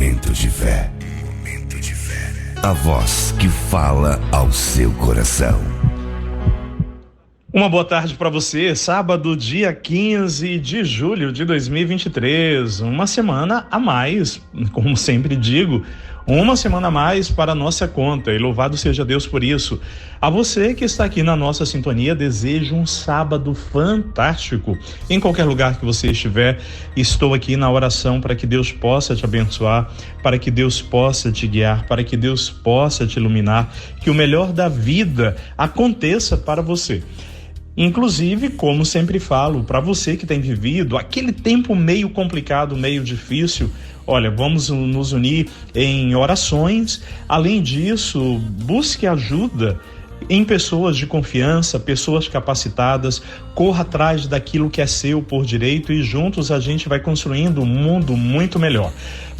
Momento de fé. A voz que fala ao seu coração. Uma boa tarde para você, sábado, dia 15 de julho de 2023, uma semana a mais, como sempre digo, uma semana a mais para a nossa conta, e louvado seja Deus por isso. A você que está aqui na nossa sintonia, desejo um sábado fantástico. Em qualquer lugar que você estiver, estou aqui na oração para que Deus possa te abençoar, para que Deus possa te guiar, para que Deus possa te iluminar, que o melhor da vida aconteça para você. Inclusive, como sempre falo, para você que tem vivido aquele tempo meio complicado, meio difícil, olha, vamos nos unir em orações. Além disso, busque ajuda em pessoas de confiança, pessoas capacitadas, corra atrás daquilo que é seu por direito e juntos a gente vai construindo um mundo muito melhor.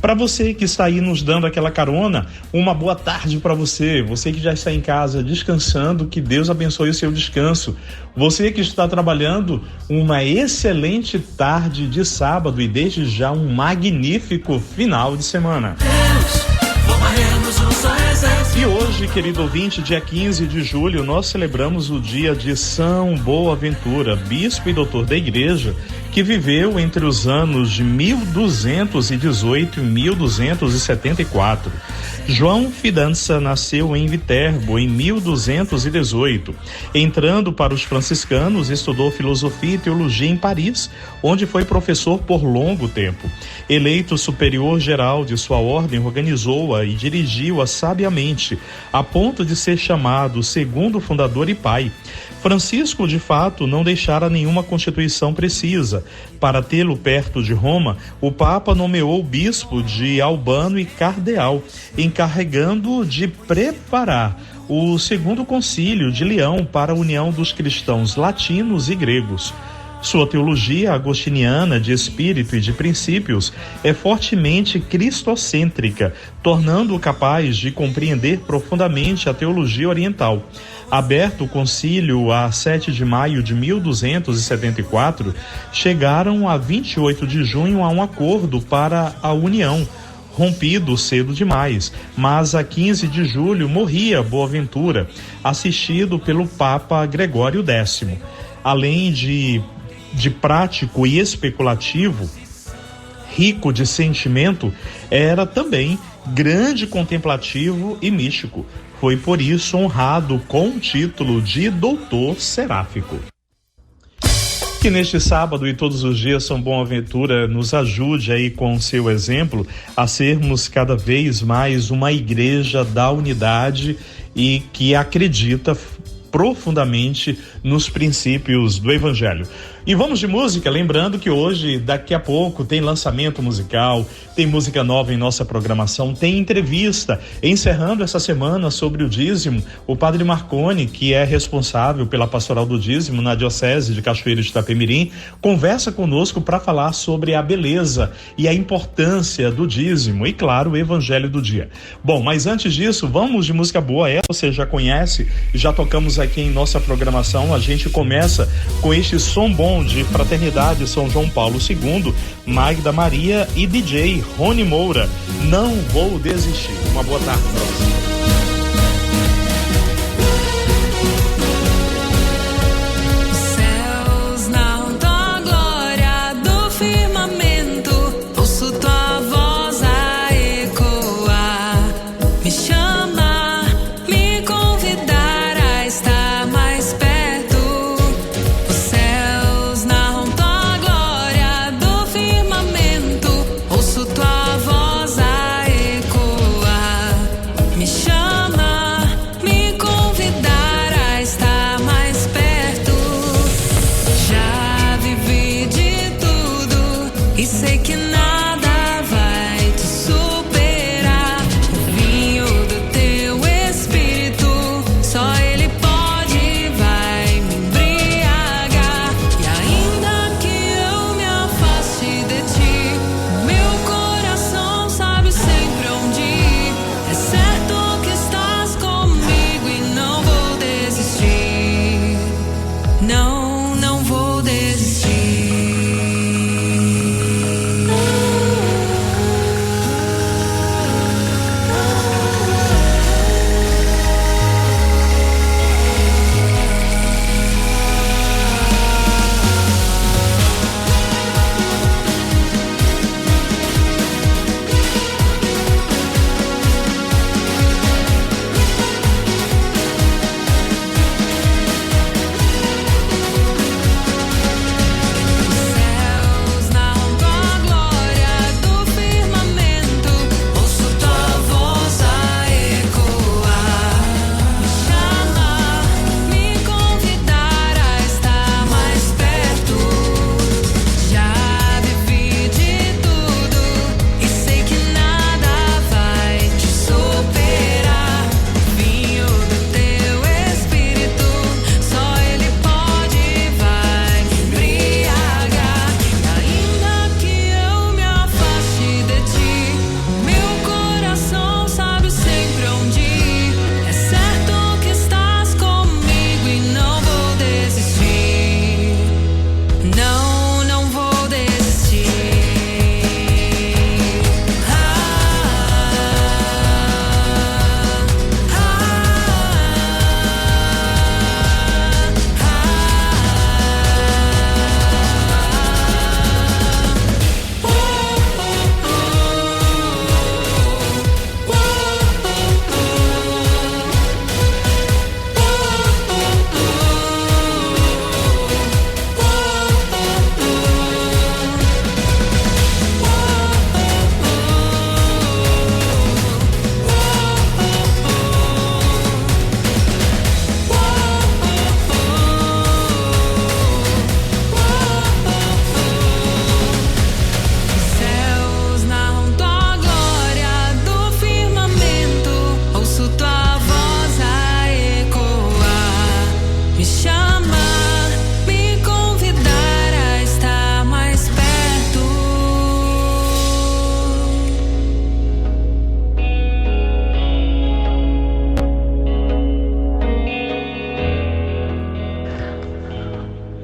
Para você que está aí nos dando aquela carona, uma boa tarde para você. Você que já está em casa descansando, que Deus abençoe o seu descanso. Você que está trabalhando, uma excelente tarde de sábado e desde já um magnífico final de semana. E hoje, querido ouvinte, dia 15 de julho, nós celebramos o dia de São Boaventura, bispo e doutor da igreja, que viveu entre os anos de 1218 e 1274. João Fidanza nasceu em Viterbo em 1218. Entrando para os franciscanos, estudou filosofia e teologia em Paris, onde foi professor por longo tempo. Eleito superior geral de sua ordem, organizou-a e dirigiu-a sabiamente, a ponto de ser chamado segundo fundador e pai. Francisco, de fato, não deixara nenhuma constituição precisa. Para tê-lo perto de Roma, o Papa nomeou o bispo de Albano e cardeal, encarregando-o de preparar o segundo concílio de Leão para a união dos cristãos latinos e gregos. Sua teologia agostiniana de espírito e de princípios é fortemente cristocêntrica, tornando-o capaz de compreender profundamente a teologia oriental. Aberto o concílio a 7 de maio de 1274, chegaram a 28 de junho a um acordo para a união, rompido cedo demais, mas a 15 de julho morria Boaventura, assistido pelo Papa Gregório X. Além de prático e especulativo, rico de sentimento, era também grande contemplativo e místico. Foi por isso honrado com o título de doutor seráfico. Que neste sábado e todos os dias São Boaventura nos ajude aí com o seu exemplo a sermos cada vez mais uma igreja da unidade e que acredita profundamente nos princípios do Evangelho. E vamos de música, lembrando que hoje, daqui a pouco, tem lançamento musical, tem música nova em nossa programação, tem entrevista. Encerrando essa semana sobre o dízimo, o Padre Marconi, que é responsável pela pastoral do dízimo na Diocese de Cachoeiro de Itapemirim, conversa conosco para falar sobre a beleza e a importância do dízimo e, claro, o Evangelho do dia. Bom, mas antes disso, vamos de música boa. Você já conhece, já tocamos aqui em nossa programação. A gente começa com este som bom de Fraternidade São João Paulo II, Magda Maria e DJ Rony Moura. Não vou desistir. Uma boa tarde para você. Me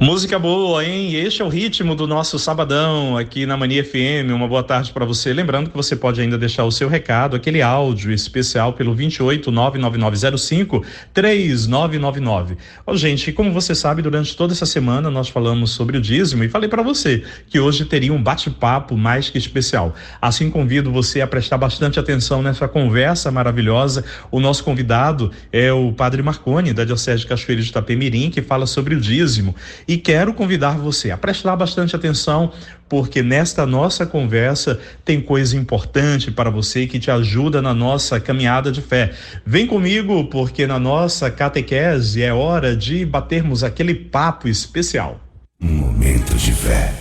Música boa, hein? Este é o ritmo do nosso sabadão aqui na Mania FM. Uma boa tarde para você. Lembrando que você pode ainda deixar o seu recado, aquele áudio especial pelo 28 99905 3999. Gente, como você sabe, durante toda essa semana nós falamos sobre o dízimo e falei para você que hoje teria um bate-papo mais que especial. Assim, convido você a prestar bastante atenção nessa conversa maravilhosa. O nosso convidado é o Padre Marconi, da Diocese de Cachoeiro de Itapemirim, que fala sobre o dízimo. E quero convidar você a prestar bastante atenção, porque nesta nossa conversa tem coisa importante para você que te ajuda na nossa caminhada de fé. Vem comigo, porque na nossa catequese é hora de batermos aquele papo especial. Momento de fé.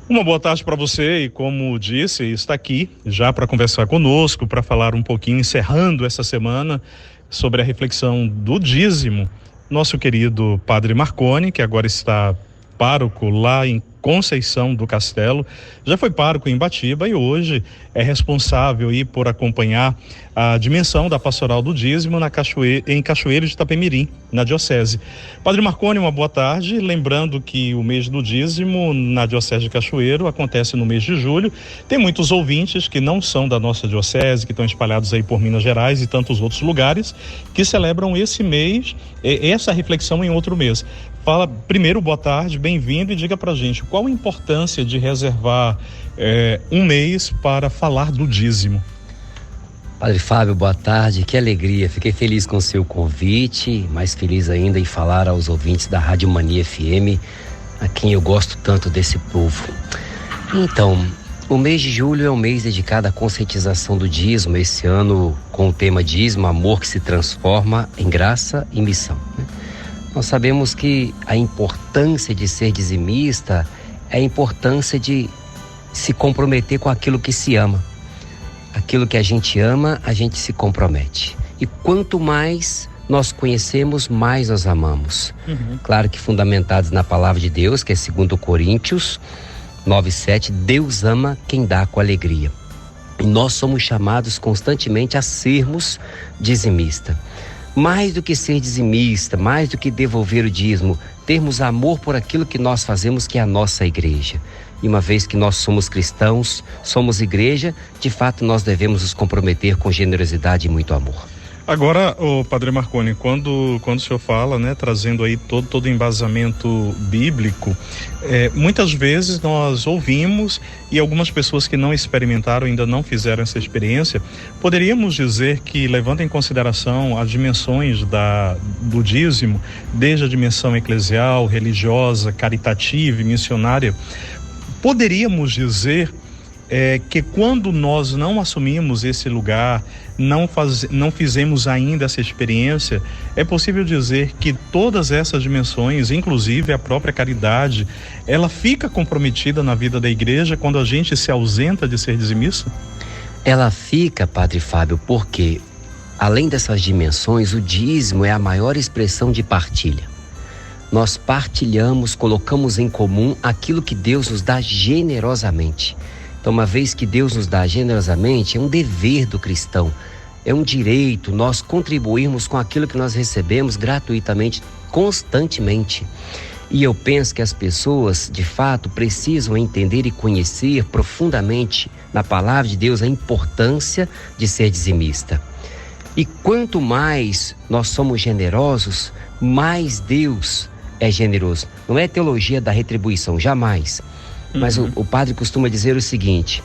Uma boa tarde para você e, como disse, está aqui já para conversar conosco, para falar um pouquinho, encerrando essa semana, sobre a reflexão do dízimo. Nosso querido Padre Marconi, que agora está pároco lá em Conceição do Castelo, já foi pároco em Batiba e hoje é responsável aí por acompanhar a dimensão da pastoral do dízimo em Cachoeiro de Itapemirim, na Diocese. Padre Marconi, uma boa tarde. Lembrando que o mês do dízimo na Diocese de Cachoeiro acontece no mês de julho. Tem muitos ouvintes que não são da nossa Diocese, que estão espalhados aí por Minas Gerais e tantos outros lugares, que celebram esse mês, essa reflexão em outro mês. Fala, primeiro, boa tarde, bem-vindo, e diga pra gente qual a importância de reservar um mês para falar do dízimo. Padre Fábio, boa tarde, que alegria, fiquei feliz com o seu convite, mais feliz ainda em falar aos ouvintes da Rádio Mania FM, a quem eu gosto tanto desse povo. Então, o mês de julho é um mês dedicado à conscientização do dízimo, esse ano com o tema dízimo, amor que se transforma em graça e missão. Nós sabemos que a importância de ser dizimista é a importância de se comprometer com aquilo que se ama. Aquilo que a gente ama, a gente se compromete. E quanto mais nós conhecemos, mais nós amamos. Claro que fundamentados na palavra de Deus, que é 2 Coríntios 9:7, Deus ama quem dá com alegria. E nós somos chamados constantemente a sermos dizimista. Mais do que ser dizimista, mais do que devolver o dízimo, termos amor por aquilo que nós fazemos, que é a nossa igreja. E uma vez que nós somos cristãos, somos igreja, de fato nós devemos nos comprometer com generosidade e muito amor. Agora, o Padre Marconi, quando o senhor fala, né, trazendo aí todo o embasamento bíblico, muitas vezes nós ouvimos, e algumas pessoas que não experimentaram, ainda não fizeram essa experiência, poderíamos dizer que, levando em consideração as dimensões do dízimo, desde a dimensão eclesial, religiosa, caritativa e missionária, poderíamos dizer que quando nós não assumimos esse lugar, não fizemos ainda essa experiência, é possível dizer que todas essas dimensões, inclusive a própria caridade, ela fica comprometida na vida da igreja quando a gente se ausenta de ser dizimista? Ela fica, Padre Fábio, porque além dessas dimensões, o dízimo é a maior expressão de partilha. Nós partilhamos, colocamos em comum aquilo que Deus nos dá generosamente. Então, uma vez que Deus nos dá generosamente, é um dever do cristão, é um direito nós contribuirmos com aquilo que nós recebemos gratuitamente, constantemente. E eu penso que as pessoas, de fato, precisam entender e conhecer profundamente na palavra de Deus a importância de ser dizimista. E quanto mais nós somos generosos, mais Deus é generoso. Não é teologia da retribuição, jamais. Mas o padre costuma dizer o seguinte: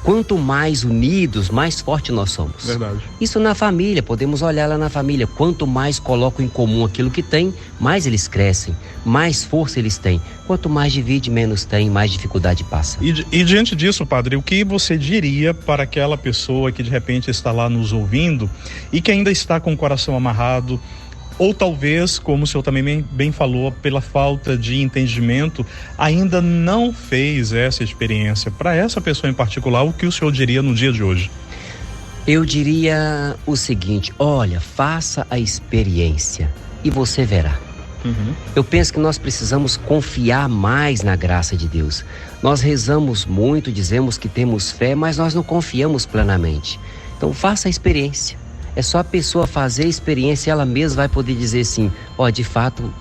quanto mais unidos, mais forte nós somos. Verdade. Isso na família, podemos olhar lá na família. Quanto mais colocam em comum aquilo que tem, mais eles crescem, mais força eles têm. Quanto mais divide, menos tem, mais dificuldade passa. E diante disso, padre, o que você diria para aquela pessoa que de repente está lá nos ouvindo e que ainda está com o coração amarrado, ou talvez, como o senhor também bem falou, pela falta de entendimento, ainda não fez essa experiência? Para essa pessoa em particular, o que o senhor diria no dia de hoje? Eu diria o seguinte: olha, faça a experiência e você verá. Eu penso que nós precisamos confiar mais na graça de Deus. Nós rezamos muito, dizemos que temos fé, mas nós não confiamos plenamente. Então faça a experiência. É só a pessoa fazer a experiência, ela mesma vai poder dizer assim: ó, de fato,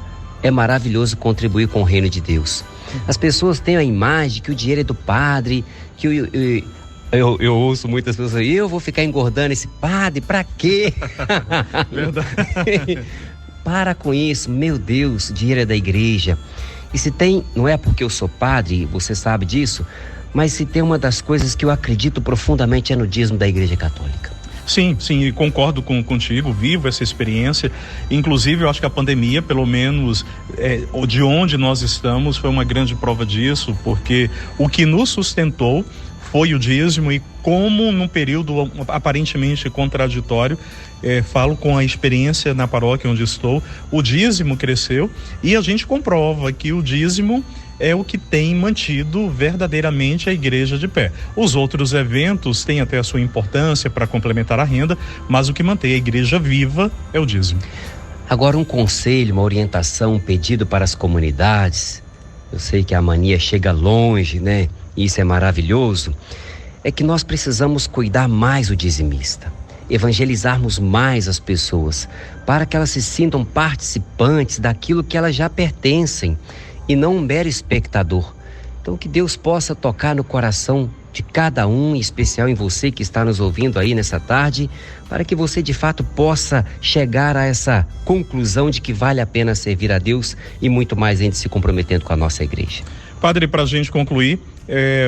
é maravilhoso contribuir com o reino de Deus. As pessoas têm a imagem que o dinheiro é do padre, que eu ouço muitas pessoas, eu vou ficar engordando esse padre, pra quê? Verdade. Para com isso, meu Deus, dinheiro é da igreja. E se tem, não é porque eu sou padre, você sabe disso, mas se tem uma das coisas que eu acredito profundamente é no dízimo da Igreja Católica. Sim, concordo contigo, vivo essa experiência. Inclusive, eu acho que a pandemia, pelo menos de onde nós estamos, foi uma grande prova disso, porque o que nos sustentou foi o dízimo, e como num período aparentemente contraditório, falo com a experiência na paróquia onde estou, o dízimo cresceu, e a gente comprova que o dízimo é o que tem mantido verdadeiramente a igreja de pé. Os outros eventos têm até a sua importância para complementar a renda, mas o que mantém a igreja viva é o dízimo. Agora, um conselho, uma orientação, um pedido para as comunidades, eu sei que a mania chega longe, né? Isso é maravilhoso, é que nós precisamos cuidar mais o dizimista, evangelizarmos mais as pessoas, para que elas se sintam participantes daquilo que elas já pertencem, e não um mero espectador. Então, que Deus possa tocar no coração de cada um, em especial em você que está nos ouvindo aí nessa tarde, para que você de fato possa chegar a essa conclusão de que vale a pena servir a Deus e muito mais ainda se comprometendo com a nossa igreja. Padre, para a gente concluir,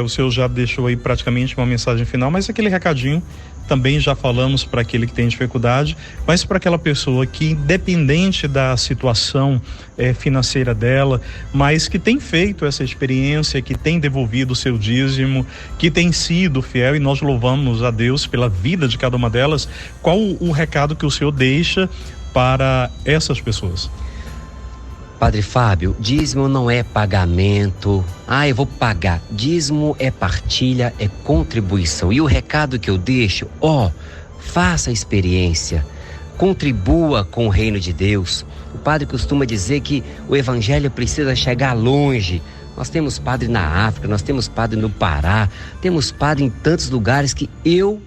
o senhor já deixou aí praticamente uma mensagem final, mas aquele recadinho também já falamos para aquele que tem dificuldade, mas para aquela pessoa que, independente da situação financeira dela, mas que tem feito essa experiência, que tem devolvido o seu dízimo, que tem sido fiel, e nós louvamos a Deus pela vida de cada uma delas. Qual o recado que o senhor deixa para essas pessoas? Padre Fábio, dízimo não é pagamento, eu vou pagar. Dízimo é partilha, é contribuição. E o recado que eu deixo, faça a experiência, contribua com o reino de Deus. O padre costuma dizer que o evangelho precisa chegar longe. Nós temos padre na África, nós temos padre no Pará, temos padre em tantos lugares que eu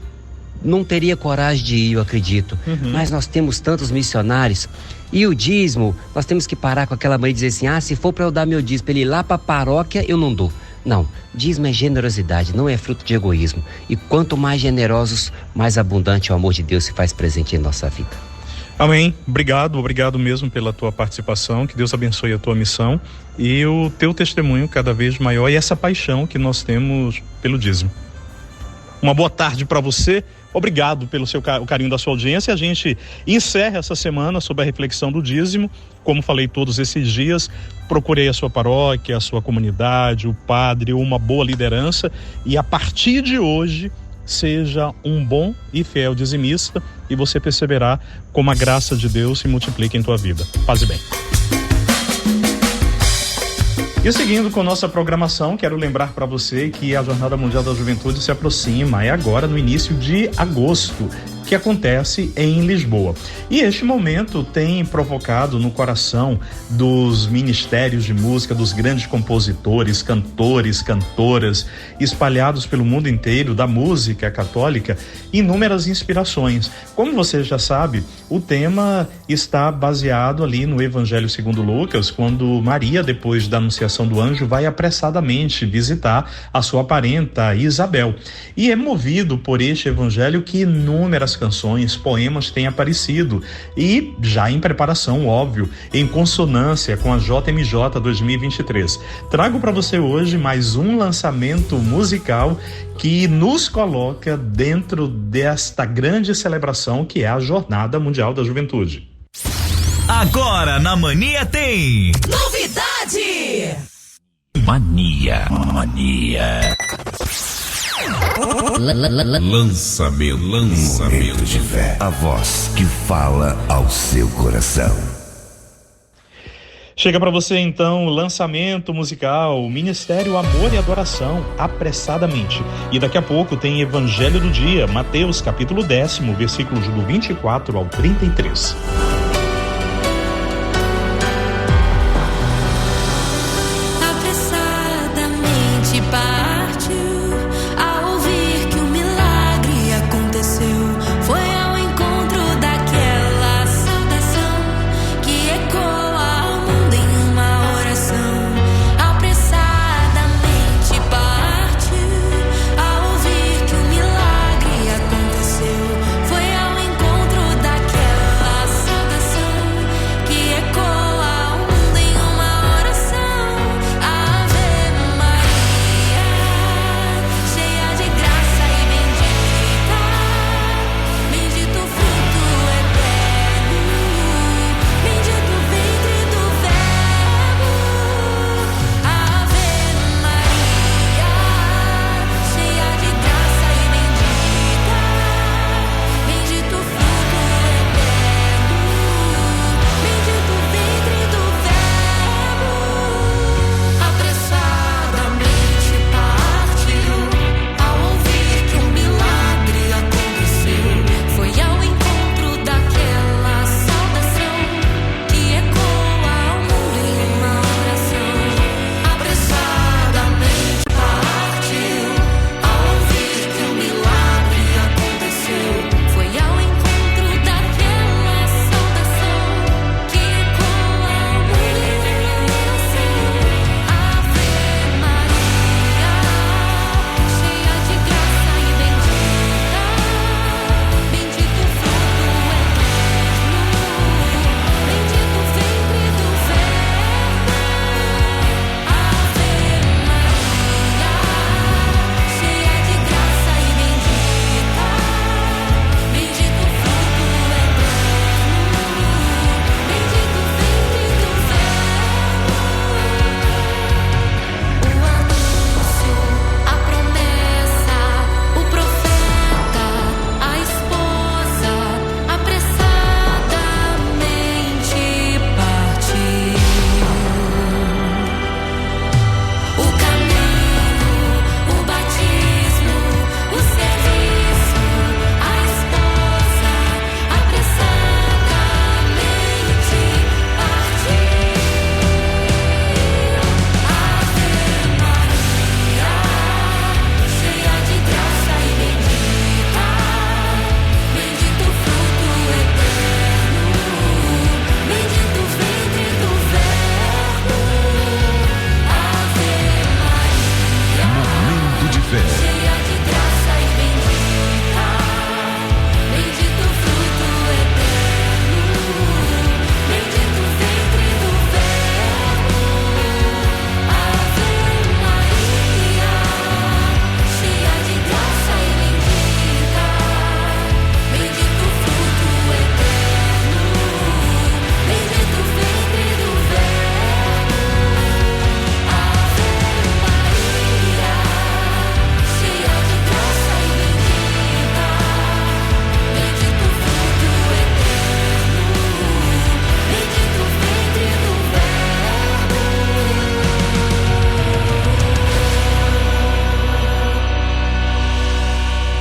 não teria coragem de ir, eu acredito. Mas nós temos tantos missionários. E o dízimo, nós temos que parar com aquela mãe e dizer assim, se for para eu dar meu dízimo, para ele ir lá para a paróquia, eu não dou. Não, dízimo é generosidade, não é fruto de egoísmo. E quanto mais generosos, mais abundante o amor de Deus se faz presente em nossa vida. Amém. Obrigado mesmo pela tua participação, que Deus abençoe a tua missão e o teu testemunho cada vez maior, e essa paixão que nós temos pelo dízimo. Uma boa tarde para você. Obrigado pelo o carinho da sua audiência. A gente encerra essa semana sobre a reflexão do dízimo. Como falei todos esses dias, procurei a sua paróquia, a sua comunidade, o padre, uma boa liderança, e a partir de hoje seja um bom e fiel dizimista, e você perceberá como a graça de Deus se multiplica em tua vida. Paz e bem. E seguindo com nossa programação, quero lembrar para você que a Jornada Mundial da Juventude se aproxima, é agora no início de agosto, que acontece em Lisboa. E este momento tem provocado no coração dos ministérios de música, dos grandes compositores, cantores, cantoras, espalhados pelo mundo inteiro da música católica, inúmeras inspirações. Como você já sabe, o tema está baseado ali no Evangelho segundo Lucas, quando Maria, depois da anunciação do anjo, vai apressadamente visitar a sua parenta Isabel. E é movido por este evangelho que inúmeras canções, poemas têm aparecido, e já em preparação, óbvio, em consonância com a JMJ 2023. Trago para você hoje mais um lançamento musical que nos coloca dentro desta grande celebração que é a Jornada Mundial da Juventude. Agora na Mania tem novidade! Mania. Lançamento de fé. A voz que fala ao seu coração. Chega para você então o lançamento musical, Ministério Amor e Adoração, apressadamente. E daqui a pouco tem Evangelho do Dia, Mateus capítulo 10, versículos do 24 ao 33. Ao encontro daquela saudação que ecoa ao mundo em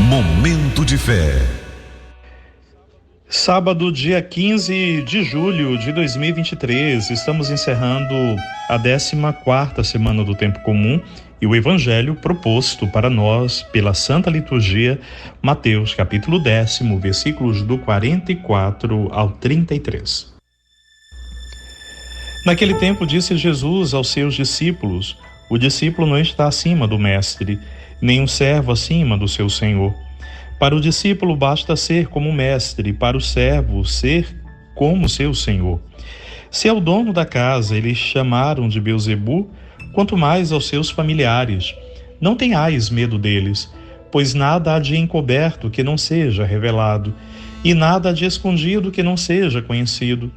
Momento de fé. Sábado, dia 15 de julho de 2023, estamos encerrando a 14ª semana do Tempo Comum e o Evangelho proposto para nós pela Santa Liturgia, Mateus, capítulo 10, versículos do 44 ao 33. Naquele tempo disse Jesus aos seus discípulos: o discípulo não está acima do mestre, nem um servo acima do seu senhor. Para o discípulo basta ser como o mestre, para o servo ser como seu senhor. Se é o dono da casa eles chamaram de Beelzebu, quanto mais aos seus familiares. Não tenhais medo deles, pois nada há de encoberto que não seja revelado, e nada há de escondido que não seja conhecido.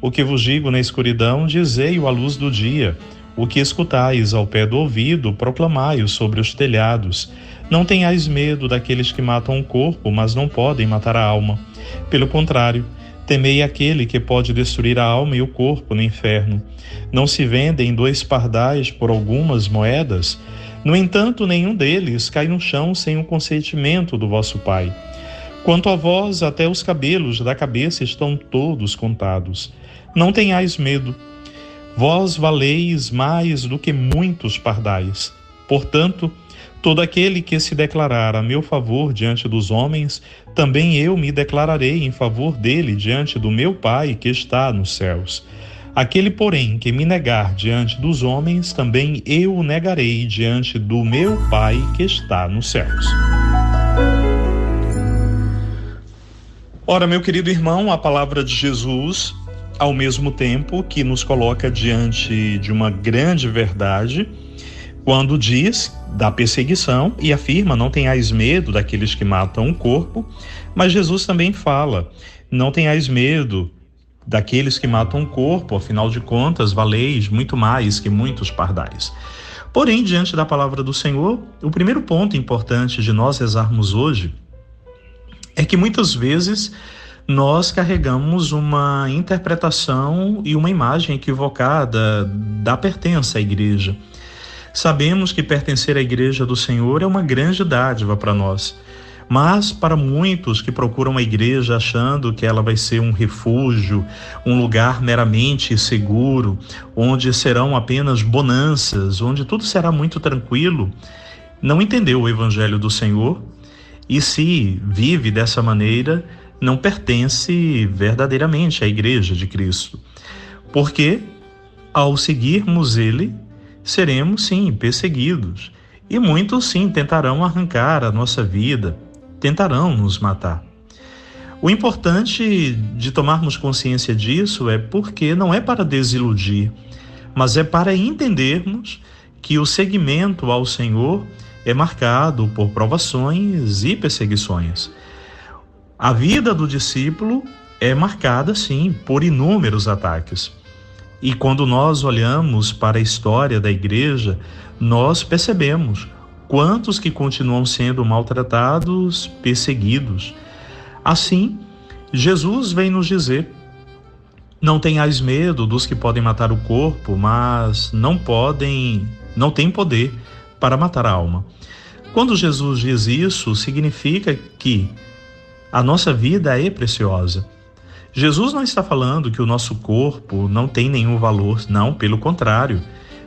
O que vos digo na escuridão, dizei-o à luz do dia. O que escutais ao pé do ouvido, proclamai-o sobre os telhados. Não tenhais medo daqueles que matam o corpo, mas não podem matar a alma. Pelo contrário, temei aquele que pode destruir a alma e o corpo no inferno. Não se vendem 2 pardais por algumas moedas? No entanto, nenhum deles cai no chão sem o consentimento do vosso Pai. Quanto a vós, até os cabelos da cabeça estão todos contados. Não tenhais medo. Vós valeis mais do que muitos pardais. Portanto, todo aquele que se declarar a meu favor diante dos homens, também eu me declararei em favor dele diante do meu Pai que está nos céus. Aquele, porém, que me negar diante dos homens, também eu o negarei diante do meu Pai que está nos céus. Ora, meu querido irmão, a palavra de Jesus, ao mesmo tempo que nos coloca diante de uma grande verdade, quando diz da perseguição e afirma: não tenhais medo daqueles que matam o corpo, mas Jesus também fala: não tenhais medo daqueles que matam o corpo, afinal de contas valeis muito mais que muitos pardais. Porém, diante da palavra do Senhor, o primeiro ponto importante de nós rezarmos hoje é que muitas vezes nós carregamos uma interpretação e uma imagem equivocada da pertença à igreja. Sabemos que pertencer à Igreja do Senhor é uma grande dádiva para nós, mas para muitos que procuram a igreja achando que ela vai ser um refúgio, um lugar meramente seguro, onde serão apenas bonanças, onde tudo será muito tranquilo, não entendeu o Evangelho do Senhor e, se vive dessa maneira, não pertence verdadeiramente à Igreja de Cristo. Porque, ao seguirmos Ele, seremos sim perseguidos, e muitos sim tentarão arrancar a nossa vida, tentarão nos matar. O importante de tomarmos consciência disso é porque não é para desiludir, mas é para entendermos que o seguimento ao Senhor é marcado por provações e perseguições. A vida do discípulo é marcada sim por inúmeros ataques. E quando nós olhamos para a história da igreja, nós percebemos quantos que continuam sendo maltratados, perseguidos. Assim, Jesus vem nos dizer: não tenhais medo dos que podem matar o corpo, mas não têm poder para matar a alma. Quando Jesus diz isso, significa que a nossa vida é preciosa. Jesus não está falando que o nosso corpo não tem nenhum valor, não, pelo contrário.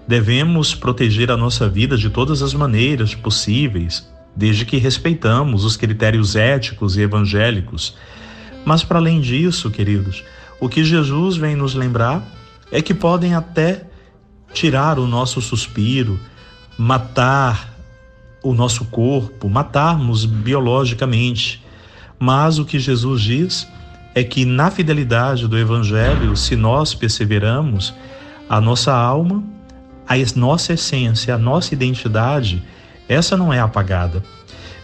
Devemos proteger a nossa vida de todas as maneiras possíveis, desde que respeitamos os critérios éticos e evangélicos. Mas para além disso, queridos, o que Jesus vem nos lembrar é que podem até tirar o nosso suspiro, matar o nosso corpo, matarmos biologicamente. Mas o que Jesus diz é que na fidelidade do Evangelho, se nós perseveramos, a nossa alma, a nossa essência, a nossa identidade, essa não é apagada.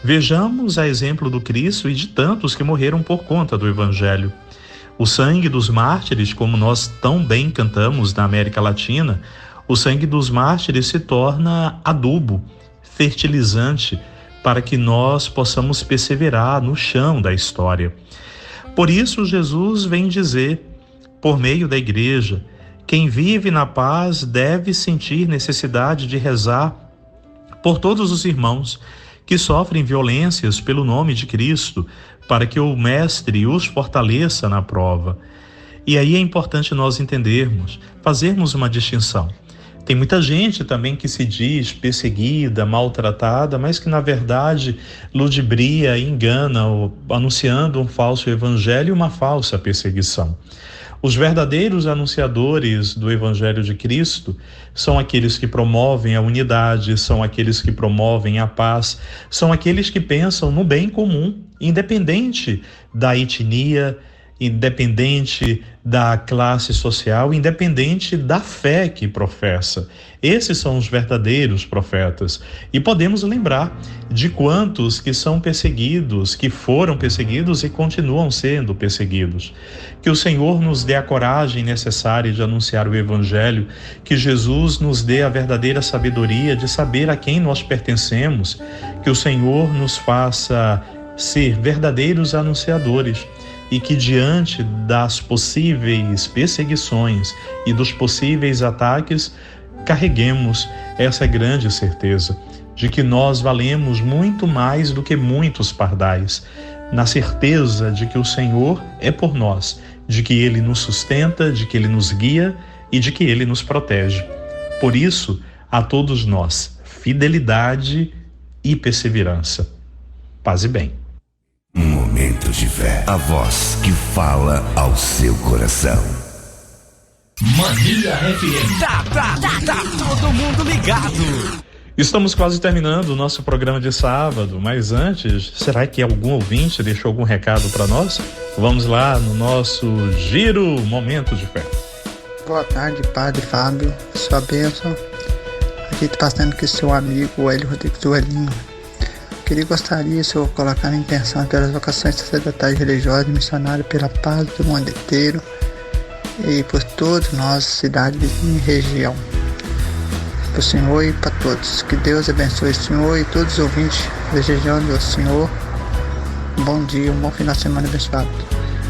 Vejamos a exemplo do Cristo e de tantos que morreram por conta do Evangelho. O sangue dos mártires, como nós tão bem cantamos na América Latina, o sangue dos mártires se torna adubo, fertilizante, para que nós possamos perseverar no chão da história. Por isso, Jesus vem dizer, por meio da igreja, quem vive na paz deve sentir necessidade de rezar por todos os irmãos que sofrem violências pelo nome de Cristo, para que o Mestre os fortaleça na prova. E aí é importante nós entendermos, fazermos uma distinção. Tem muita gente também que se diz perseguida, maltratada, mas que na verdade ludibria e engana, anunciando um falso evangelho e uma falsa perseguição. Os verdadeiros anunciadores do Evangelho de Cristo são aqueles que promovem a unidade, são aqueles que promovem a paz, são aqueles que pensam no bem comum, independente da etnia, independente da classe social, independente da fé que professa. Esses são os verdadeiros profetas. E podemos lembrar de quantos que são perseguidos, que foram perseguidos e continuam sendo perseguidos. Que o Senhor nos dê a coragem necessária de anunciar o Evangelho, que Jesus nos dê a verdadeira sabedoria de saber a quem nós pertencemos, que o Senhor nos faça ser verdadeiros anunciadores, e que diante das possíveis perseguições e dos possíveis ataques, carreguemos essa grande certeza de que nós valemos muito mais do que muitos pardais, na certeza de que o Senhor é por nós, de que Ele nos sustenta, de que Ele nos guia e de que Ele nos protege. Por isso, a todos nós, fidelidade e perseverança. Paz e bem. Um momento de fé. A voz que fala ao seu coração. Mania FM. Tá todo mundo ligado. Estamos quase terminando o nosso programa de sábado, mas antes, será que algum ouvinte deixou algum recado para nós? Vamos lá no nosso Giro Momento de Fé. Boa tarde, Padre Fábio. Sua bênção. Aqui está passando com seu amigo Hélio Rodrigues do Elinho. Gostaria, se eu colocar a intenção pelas vocações sacerdotais religiosas e missionárias, pela paz do mundo inteiro e por todos nós, cidade e região. Para o Senhor e para todos. Que Deus abençoe o Senhor e todos os ouvintes, desejando ao Senhor um bom dia, um bom final de semana abençoado.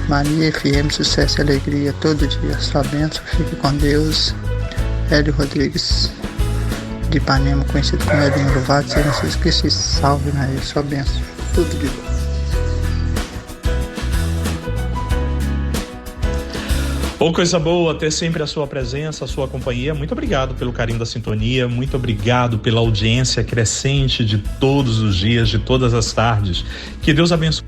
Mania FM, sucesso e alegria todo dia. Sua bênção, fique com Deus. Hélio Rodrigues de Ipanema, conhecido como Elinho. Louvado seja Jesus Cristo, salve Maria, sua bênção, tudo de bom. Ô, coisa boa, ter sempre a sua presença, a sua companhia. Muito obrigado pelo carinho da sintonia, muito obrigado pela audiência crescente de todos os dias, de todas as tardes. Que Deus abençoe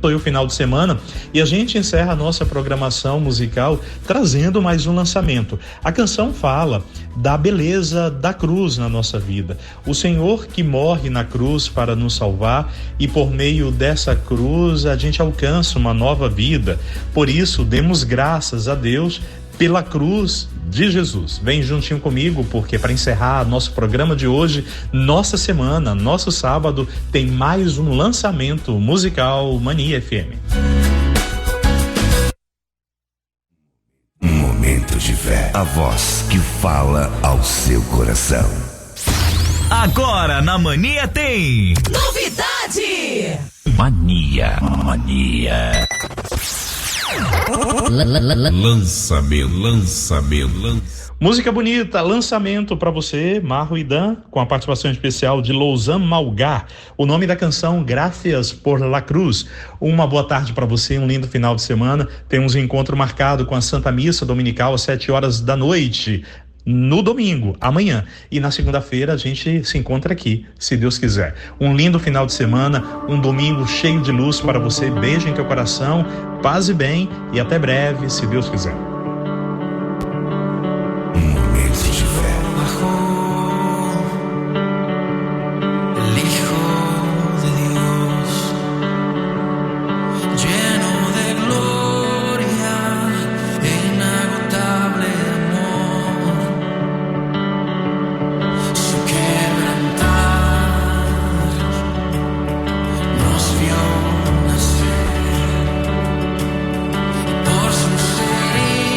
o final de semana e a gente encerra a nossa programação musical trazendo mais um lançamento. A canção fala da beleza da cruz na nossa vida. O Senhor que morre na cruz para nos salvar e por meio dessa cruz a gente alcança uma nova vida. Por isso, demos graças a Deus pela cruz de Jesus. Vem juntinho comigo, porque para encerrar nosso programa de hoje, nossa semana, nosso sábado, tem mais um lançamento musical Mania FM. Um momento de fé. A voz que fala ao seu coração. Agora na Mania tem Novidade! Mania. Lançamento. Música bonita, lançamento para você, Marro e Dan, com a participação especial de Lousam Malgar. O nome da canção, Gracias por la Cruz. Uma boa tarde para você, um lindo final de semana. Temos um encontro marcado com a Santa Missa Dominical às 7 horas da noite. No domingo, amanhã, e na segunda-feira a gente se encontra aqui, se Deus quiser. Um lindo final de semana, um domingo cheio de luz para você. Beijo em teu coração, paz e bem, e até breve, se Deus quiser. Um momento de fé. Por su serenidad.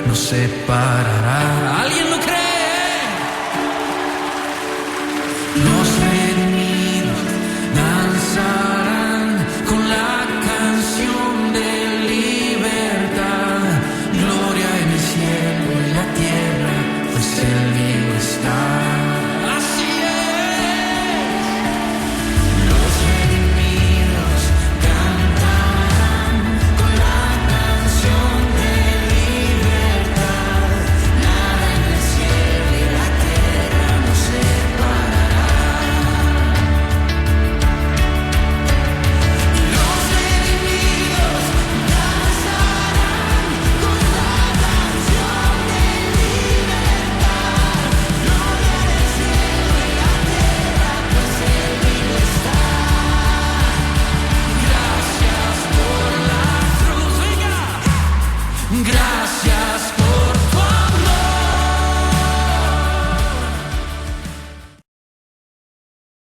nos separará. ¿Alguien lo cree? Los redimidos danzarán con la canción de libertad. Gloria en el cielo y la tierra, pues el vivo está. Así es. Los redimidos cantarán con la canción de libertad. Nada en el cielo y la tierra nos separará. Los redimidos danzarán con la canción de libertad. Gloria en el cielo y la tierra, pues el vivo está. Gracias por la cruz, venga. Gracias por